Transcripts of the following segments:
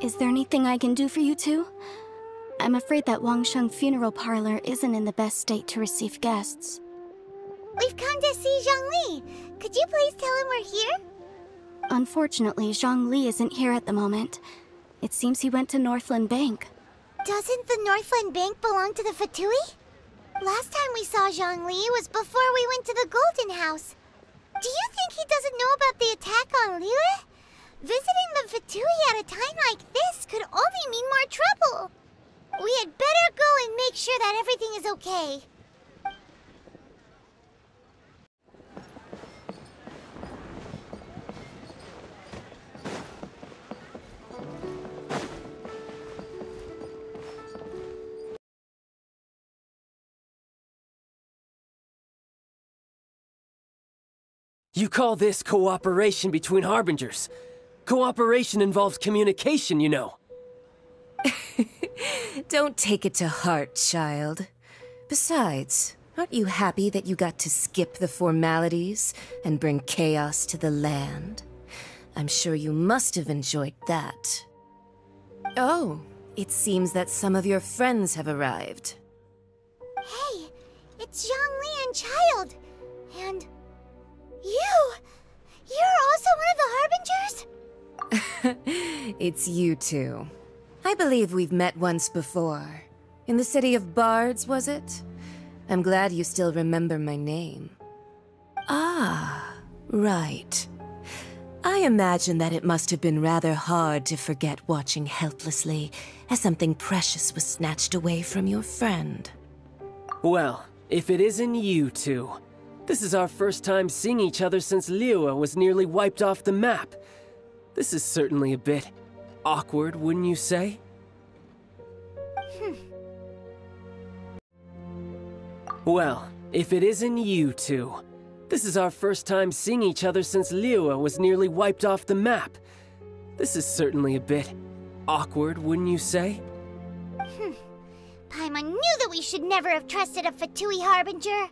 Is there anything I can do for you two? I'm afraid that Wangsheng funeral parlor isn't in the best state to receive guests. We've come to see Zhongli. Could you please tell him we're here? Unfortunately, Zhongli isn't here at the moment. It seems he went to Northland Bank. Doesn't the Northland Bank belong to the Fatui? Last time we saw Zhongli was before we went to the Golden House. Do you think he doesn't know about the attack on Liyue? Visiting the Fatui at a time like this could only mean more trouble. We had better go and make sure that everything is okay. You call this cooperation between Harbingers? Cooperation involves communication, you know. Don't take it to heart, child. Besides, aren't you happy that you got to skip the formalities and bring chaos to the land? I'm sure you must have enjoyed that. Oh, it seems that some of your friends have arrived. Hey, it's Zhongli and Child. And you! You're also one of the Harbingers? It's you two. I believe we've met once before. In the city of Bards, was it? I'm glad you still remember my name. Ah, right. I imagine that it must have been rather hard to forget watching helplessly as something precious was snatched away from your friend. Well, if it isn't you two. This is our first time seeing each other since Liyue was nearly wiped off the map. This is certainly a bit awkward, wouldn't you say? Well, if it isn't you two. This is our first time seeing each other since Liyue was nearly wiped off the map. This is certainly a bit awkward, wouldn't you say? Paimon knew that we should never have trusted a Fatui Harbinger.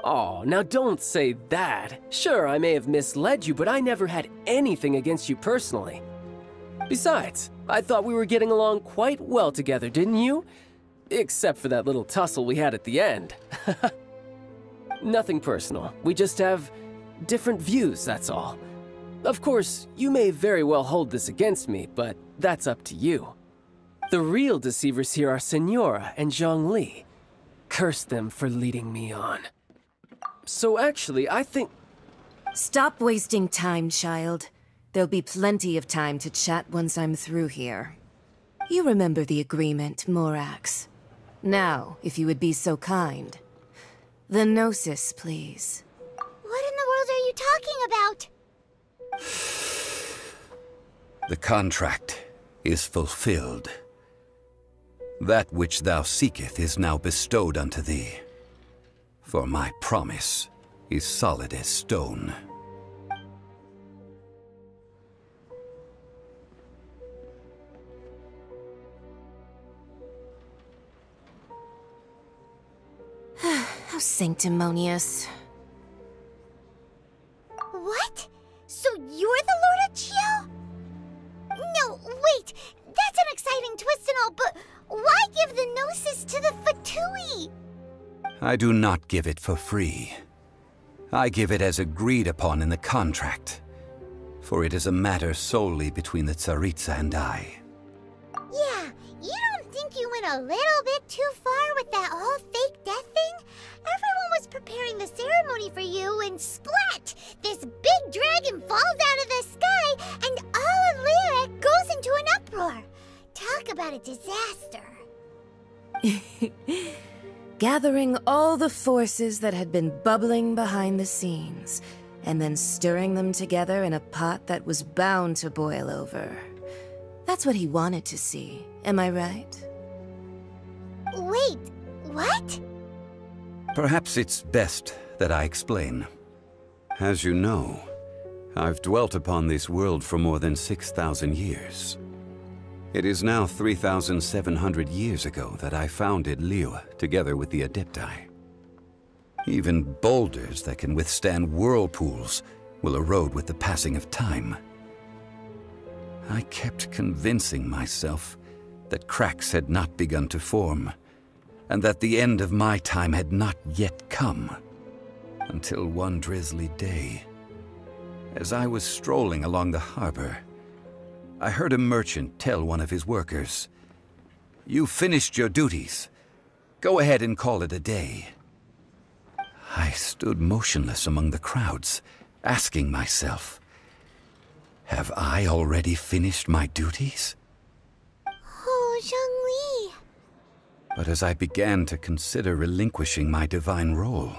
Oh, now don't say that. Sure, I may have misled you, but I never had anything against you personally. Besides, I thought we were getting along quite well together, didn't you? Except for that little tussle we had at the end. Nothing personal. We just have different views, that's all. Of course, you may very well hold this against me, but that's up to you. The real deceivers here are Senora and Zhongli. Curse them for leading me on. So actually, I think... Stop wasting time, child. There'll be plenty of time to chat once I'm through here. You remember the agreement, Morax. Now, if you would be so kind. The Gnosis, please. What in the world are you talking about? The contract is fulfilled. That which thou seeketh is now bestowed unto thee. For my promise is solid as stone. How sanctimonious. What? So you're the Lord of Chiao? No, wait! That's an exciting twist and all, but why give the Gnosis to the Fatui? I do not give it for free. I give it as agreed upon in the contract. For it is a matter solely between the Tsaritsa and I. Yeah, you don't think you went a little bit too far with that whole fake death thing? Everyone was preparing the ceremony for you, and splat! This big dragon falls out of the sky, and all of Liyue goes into an uproar. Talk about a disaster. Gathering all the forces that had been bubbling behind the scenes, and then stirring them together in a pot that was bound to boil over. That's what he wanted to see, am I right? Wait, what? Perhaps it's best that I explain. As you know, I've dwelt upon this world for more than 6,000 years. It is now 3,700 years ago that I founded Liyue together with the Adepti. Even boulders that can withstand whirlpools will erode with the passing of time. I kept convincing myself that cracks had not begun to form, and that the end of my time had not yet come. Until one drizzly day, as I was strolling along the harbor, I heard a merchant tell one of his workers, "You finished your duties. Go ahead and call it a day." I stood motionless among the crowds, asking myself, have I already finished my duties? Oh, Zhongli. But as I began to consider relinquishing my divine role,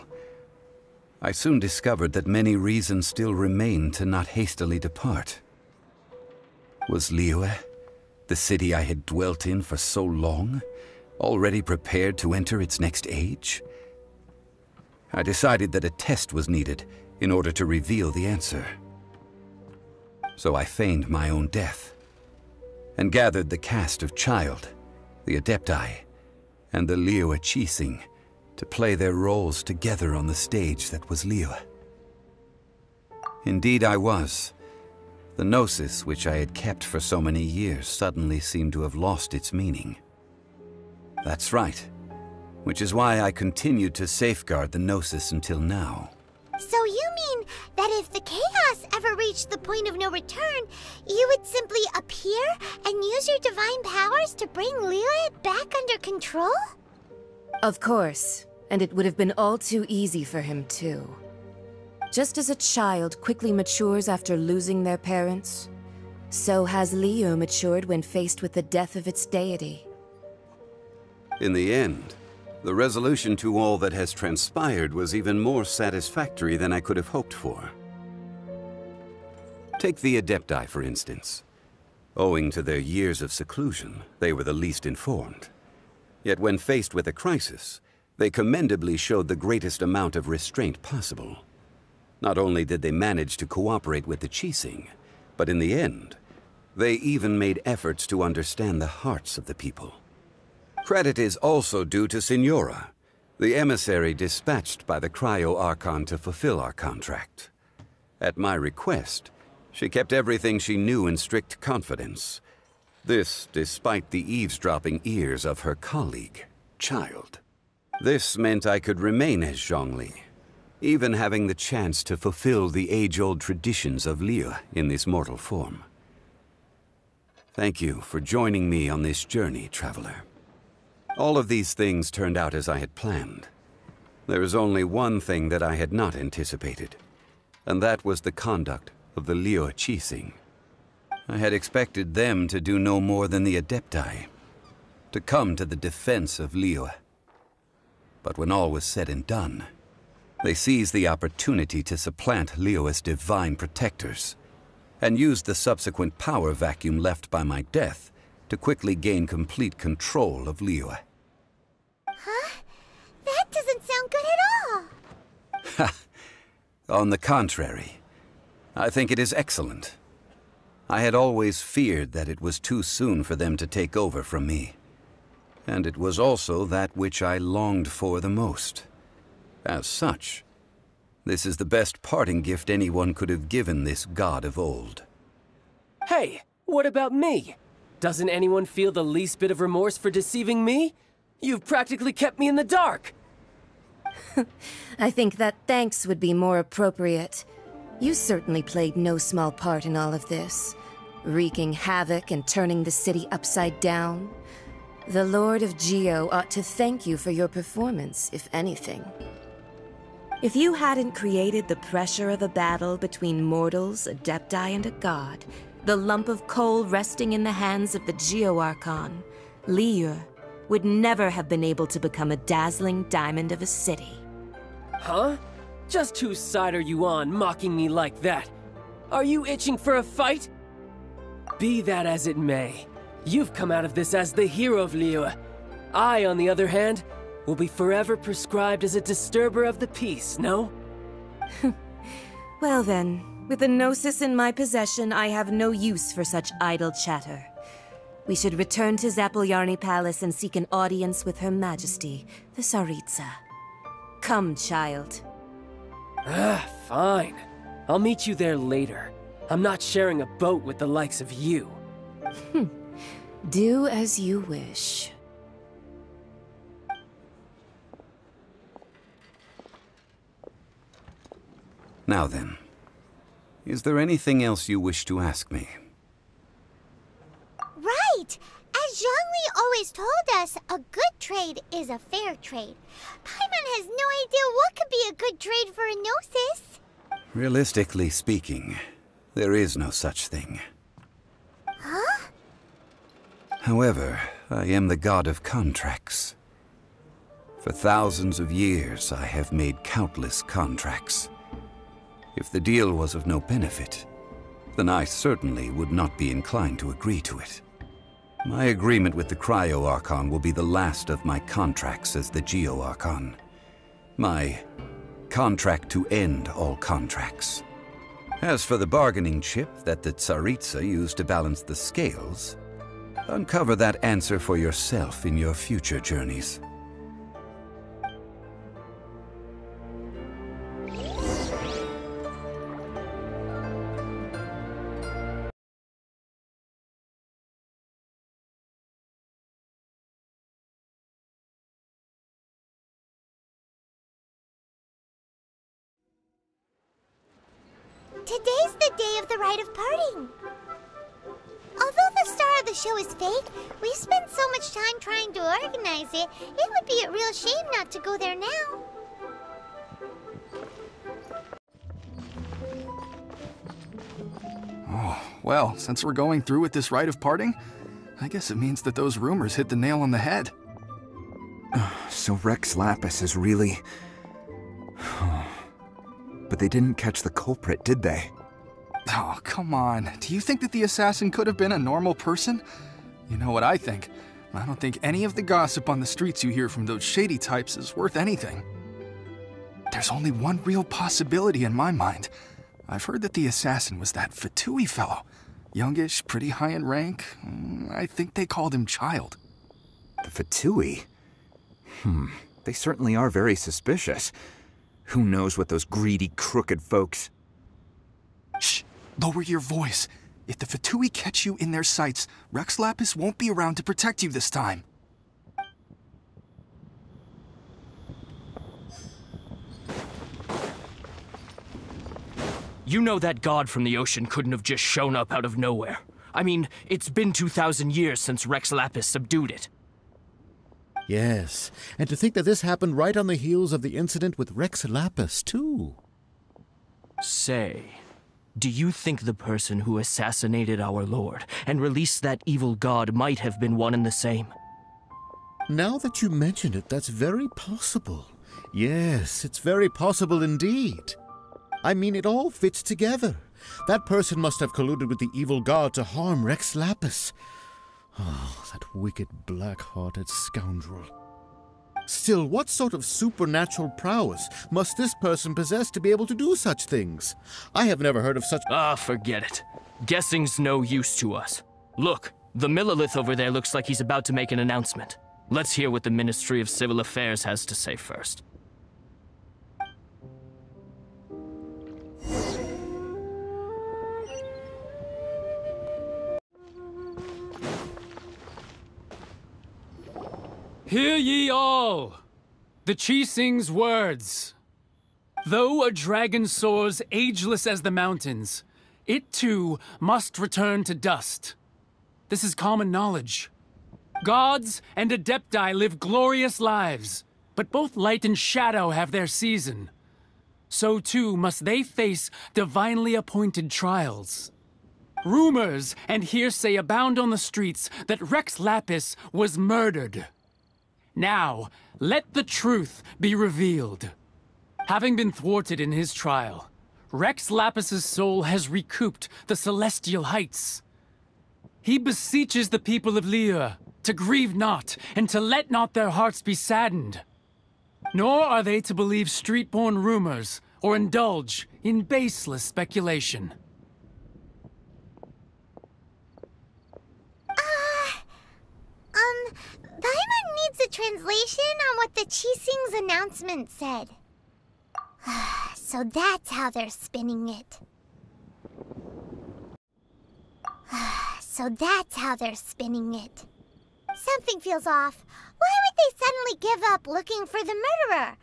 I soon discovered that many reasons still remained to not hastily depart. Was Liyue, the city I had dwelt in for so long, already prepared to enter its next age? I decided that a test was needed in order to reveal the answer. So I feigned my own death, and gathered the cast of Child, the Adepti, and the Liyue Qixing to play their roles together on the stage that was Liyue. Indeed I was. The gnosis which I had kept for so many years suddenly seemed to have lost its meaning. That's right, which is why I continued to safeguard the gnosis until now. So you mean that if the chaos ever reached the point of no return, you would simply appear and use your divine powers to bring Liyue back under control? Of course, and it would have been all too easy for him too. Just as a child quickly matures after losing their parents, so has Liyue matured when faced with the death of its deity. In the end, the resolution to all that has transpired was even more satisfactory than I could have hoped for. Take the Adepti, for instance. Owing to their years of seclusion, they were the least informed. Yet when faced with a crisis, they commendably showed the greatest amount of restraint possible. Not only did they manage to cooperate with the Qixing, but in the end, they even made efforts to understand the hearts of the people. Credit is also due to Signora, the emissary dispatched by the Cryo-Archon to fulfill our contract. At my request, she kept everything she knew in strict confidence. This despite the eavesdropping ears of her colleague, Child. This meant I could remain as Zhongli, even having the chance to fulfill the age-old traditions of Liyue in this mortal form. Thank you for joining me on this journey, traveler. All of these things turned out as I had planned. There is only one thing that I had not anticipated, and that was the conduct of the Liyue Qixing. I had expected them to do no more than the Adepti, to come to the defense of Liyue. But when all was said and done, they seized the opportunity to supplant Liyue's divine protectors, and used the subsequent power vacuum left by my death to quickly gain complete control of Liyue. Huh? That doesn't sound good at all! Ha! On the contrary, I think it is excellent. I had always feared that it was too soon for them to take over from me. And it was also that which I longed for the most. As such, this is the best parting gift anyone could have given this god of old. Hey, what about me? Doesn't anyone feel the least bit of remorse for deceiving me? You've practically kept me in the dark! I think that thanks would be more appropriate. You certainly played no small part in all of this, wreaking havoc and turning the city upside down. The Lord of Geo ought to thank you for your performance, if anything. If you hadn't created the pressure of a battle between mortals, Adepti, and a god, the lump of coal resting in the hands of the Geo-Archon, Liyue, would never have been able to become a dazzling diamond of a city. Huh? Just whose side are you on, mocking me like that? Are you itching for a fight? Be that as it may, you've come out of this as the hero of Liyue. I, on the other hand, will be forever prescribed as a disturber of the peace, no? Well then, with the Gnosis in my possession, I have no use for such idle chatter. We should return to Zapoljarny Palace and seek an audience with Her Majesty, the Tsaritsa. Come, child. Fine. I'll meet you there later. I'm not sharing a boat with the likes of you. Do as you wish. Now then, is there anything else you wish to ask me? Right! As Zhongli always told us, a good trade is a fair trade. Paimon has no idea what could be a good trade for Enosis. Realistically speaking, there is no such thing. Huh? However, I am the god of contracts. For thousands of years, I have made countless contracts. If the deal was of no benefit, then I certainly would not be inclined to agree to it. My agreement with the Cryo-Archon will be the last of my contracts as the Geo-Archon. My contract to end all contracts. As for the bargaining chip that the Tsaritsa used to balance the scales, uncover that answer for yourself in your future journeys. Today's the day of the rite of parting. Although the star of the show is fake, we spent so much time trying to organize it, it would be a real shame not to go there now. Oh, well, since we're going through with this rite of parting, I guess it means that those rumors hit the nail on the head. So Rex Lapis is really... But they didn't catch the culprit, did they? Oh, come on. Do you think that the assassin could have been a normal person? You know what I think. I don't think any of the gossip on the streets you hear from those shady types is worth anything. There's only one real possibility in my mind. I've heard that the assassin was that Fatui fellow. Youngish, pretty high in rank. I think they called him Child. The Fatui? They certainly are very suspicious. Who knows what those greedy, crooked folks... Shh! Lower your voice. If the Fatui catch you in their sights, Rex Lapis won't be around to protect you this time. You know that god from the ocean couldn't have just shown up out of nowhere. I mean, it's been 2,000 years since Rex Lapis subdued it. Yes, and to think that this happened right on the heels of the incident with Rex Lapis, too. Say, do you think the person who assassinated our lord and released that evil god might have been one and the same? Now that you mention it, that's very possible. Yes, it's very possible indeed. I mean, it all fits together. That person must have colluded with the evil god to harm Rex Lapis. Oh, that wicked, black-hearted scoundrel. Still, what sort of supernatural prowess must this person possess to be able to do such things? I have never heard of such— Ah, forget it. Guessing's no use to us. Look, the Millilith over there looks like he's about to make an announcement. Let's hear what the Ministry of Civil Affairs has to say first. Hear ye all! The Qixing's words. Though a dragon soars ageless as the mountains, it too must return to dust. This is common knowledge. Gods and Adepti live glorious lives, but both light and shadow have their season. So too must they face divinely appointed trials. Rumors and hearsay abound on the streets that Rex Lapis was murdered. Now, let the truth be revealed. Having been thwarted in his trial, Rex Lapis's soul has recouped the celestial heights. He beseeches the people of Liyue to grieve not and to let not their hearts be saddened. Nor are they to believe street-born rumors or indulge in baseless speculation. Paimon needs a translation on what the Qixing's announcement said. So that's how they're spinning it. So that's how they're spinning it. Something feels off. Why would they suddenly give up looking for the murderer?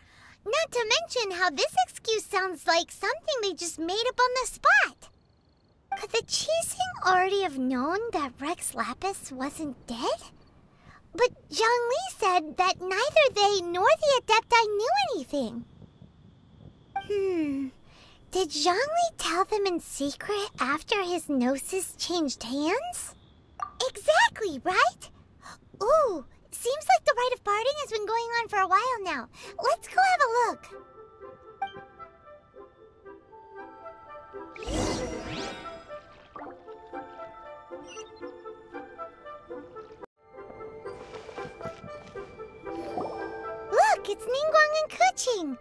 Not to mention how this excuse sounds like something they just made up on the spot. Could the Qixing already have known that Rex Lapis wasn't dead? But Zhongli said that neither they nor the Adepti knew anything. Did Zhongli tell them in secret after his gnosis changed hands? Exactly, right? Ooh, seems like the rite of parting has been going on for a while now. Let's go have a look. Look, it's Ningguang and Keqing.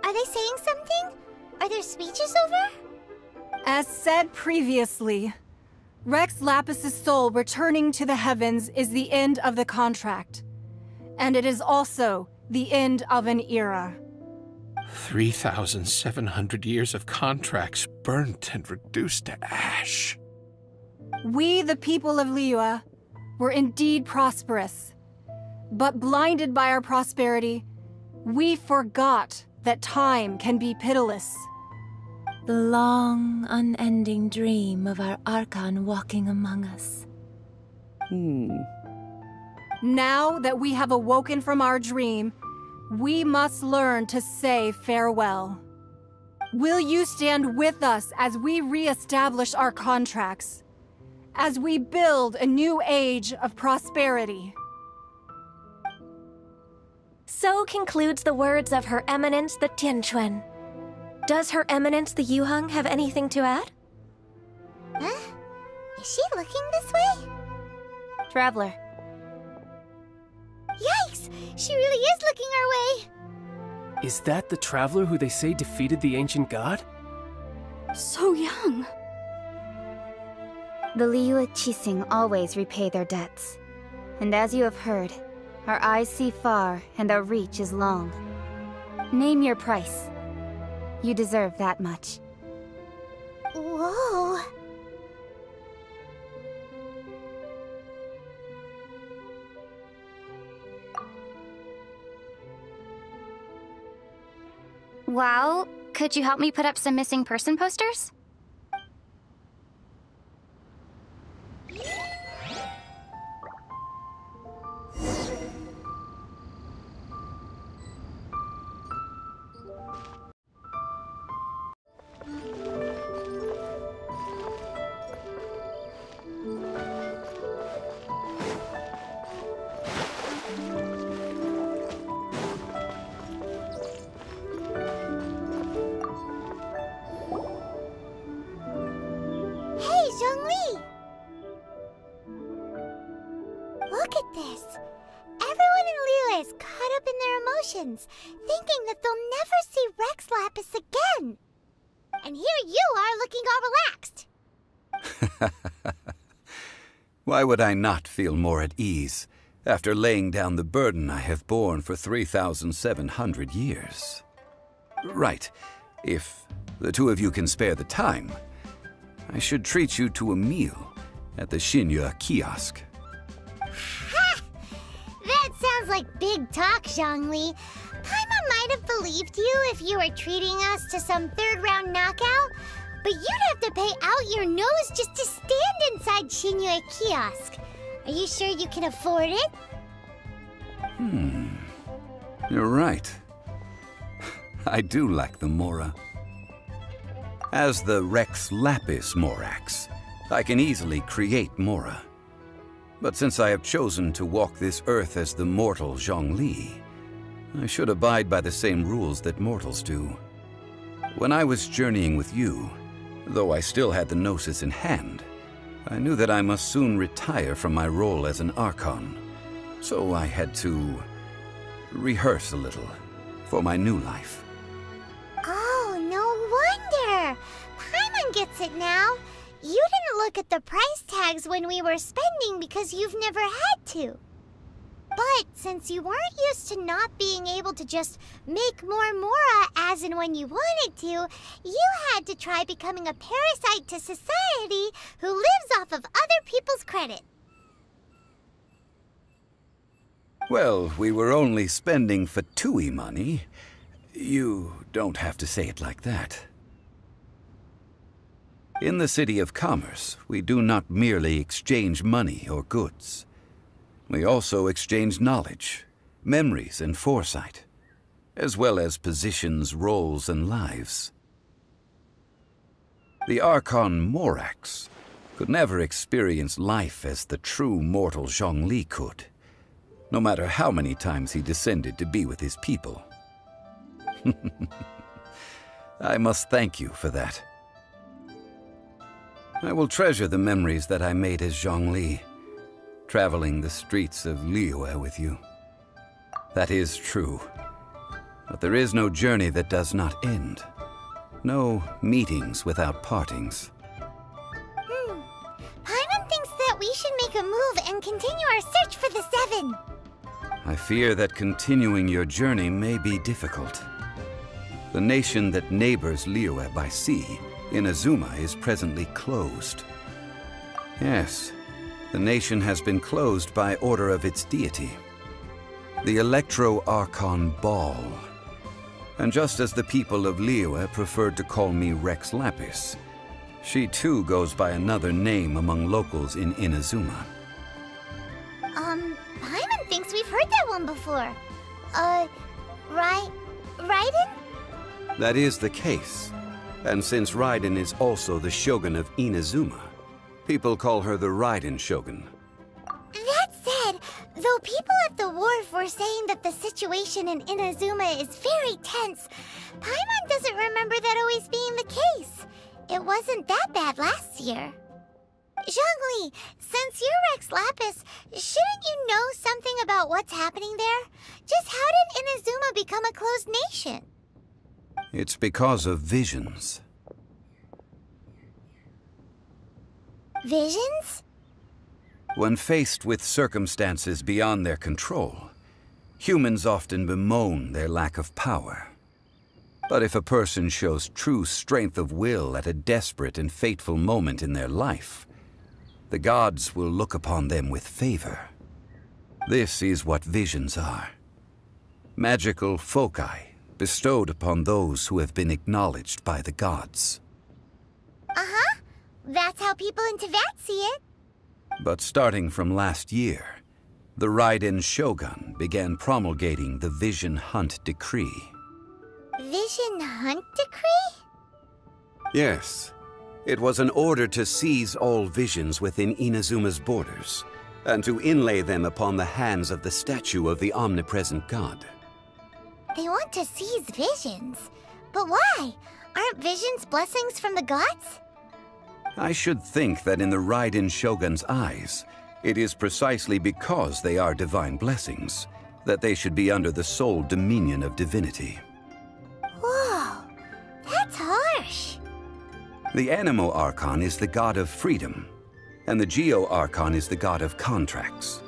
Are they saying something? Are their speeches over? As said previously, Rex Lapis's soul returning to the heavens is the end of the contract. And it is also the end of an era. 3,700 years of contracts burnt and reduced to ash. We, the people of Liyue, were indeed prosperous. But blinded by our prosperity, we forgot that time can be pitiless. The long, unending dream of our Archon walking among us. Now that we have awoken from our dream, we must learn to say farewell. Will you stand with us as we re-establish our contracts? As we build a new age of prosperity? So concludes the words of Her Eminence the Tianquan. Does Her Eminence the Yuheng have anything to add? Huh? Is she looking this way? Traveler. Yikes! She really is looking our way! Is that the traveler who they say defeated the ancient god? So young. The Liyue Qixing always repay their debts. And as you have heard, our eyes see far and our reach is long. Name your price. You deserve that much. Whoa. Well, could you help me put up some missing person posters? Look at this. Everyone in Liyue is caught up in their emotions, thinking that they'll never see Rex Lapis again. And here you are looking all relaxed. Why would I not feel more at ease after laying down the burden I have borne for 3,700 years? Right. If the two of you can spare the time, I should treat you to a meal at the Xinyue kiosk. Ha! That sounds like big talk, Zhongli. Paimon might have believed you if you were treating us to some third-round knockout, but you'd have to pay out your nose just to stand inside Xinyue kiosk. Are you sure you can afford it? You're right. I do lack the Mora. As the Rex Lapis Morax, I can easily create Mora. But since I have chosen to walk this earth as the mortal Zhongli, I should abide by the same rules that mortals do. When I was journeying with you, though I still had the Gnosis in hand, I knew that I must soon retire from my role as an Archon. So I had to rehearse a little for my new life. Oh, no wonder! Paimon gets it now. You didn't look at the price tags when we were spending because you've never had to. But since you weren't used to not being able to just make more Mora as and when you wanted to, you had to try becoming a parasite to society who lives off of other people's credit. Well, we were only spending Fatui money. You don't have to say it like that. In the City of Commerce, we do not merely exchange money or goods. We also exchange knowledge, memories, and foresight, as well as positions, roles, and lives. The Archon Morax could never experience life as the true mortal Zhongli could, no matter how many times he descended to be with his people. I must thank you for that. I will treasure the memories that I made as Zhongli, traveling the streets of Liyue with you. That is true. But there is no journey that does not end. No meetings without partings. Paimon thinks that we should make a move and continue our search for the Seven. I fear that continuing your journey may be difficult. The nation that neighbors Liyue by sea, Inazuma, is presently closed. Yes, the nation has been closed by order of its deity, the Electro-Archon Ball. And just as the people of Liyue preferred to call me Rex Lapis, she too goes by another name among locals in Inazuma. Paimon thinks we've heard that one before. Raiden? That is the case. And since Raiden is also the Shogun of Inazuma, people call her the Raiden Shogun. That said, though people at the wharf were saying that the situation in Inazuma is very tense, Paimon doesn't remember that always being the case. It wasn't that bad last year. Zhongli, since you're Rex Lapis, shouldn't you know something about what's happening there? Just how did Inazuma become a closed nation? It's because of visions. Visions? When faced with circumstances beyond their control, humans often bemoan their lack of power. But if a person shows true strength of will at a desperate and fateful moment in their life, the gods will look upon them with favor. This is what visions are. Magical foci bestowed upon those who have been acknowledged by the gods. Uh-huh. That's how people in Teyvat see it. But starting from last year, the Raiden Shogun began promulgating the Vision Hunt Decree. Vision Hunt Decree? Yes. It was an order to seize all visions within Inazuma's borders, and to inlay them upon the hands of the statue of the omnipresent god. They want to seize visions. But why? Aren't visions blessings from the gods? I should think that in the Raiden Shogun's eyes, it is precisely because they are divine blessings that they should be under the sole dominion of divinity. Whoa, that's harsh. The Animo Archon is the god of freedom, and the Geo Archon is the god of contracts.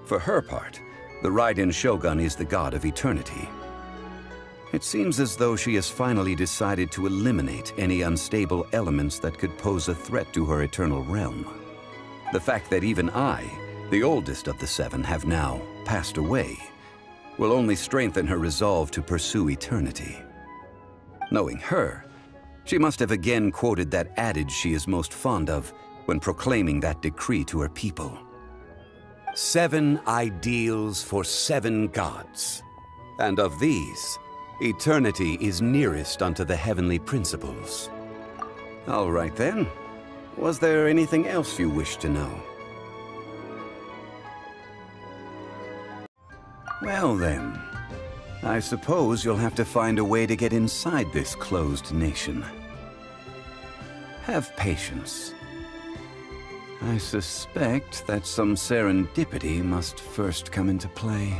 For her part, the Raiden Shogun is the god of eternity. It seems as though she has finally decided to eliminate any unstable elements that could pose a threat to her eternal realm. The fact that even I, the oldest of the seven, have now passed away, will only strengthen her resolve to pursue eternity. Knowing her, she must have again quoted that adage she is most fond of when proclaiming that decree to her people. 7 ideals for 7 gods, and of these, eternity is nearest unto the heavenly principles. All right then. Was there anything else you wish to know? Well then, I suppose you'll have to find a way to get inside this closed nation. Have patience. I suspect that some serendipity must first come into play.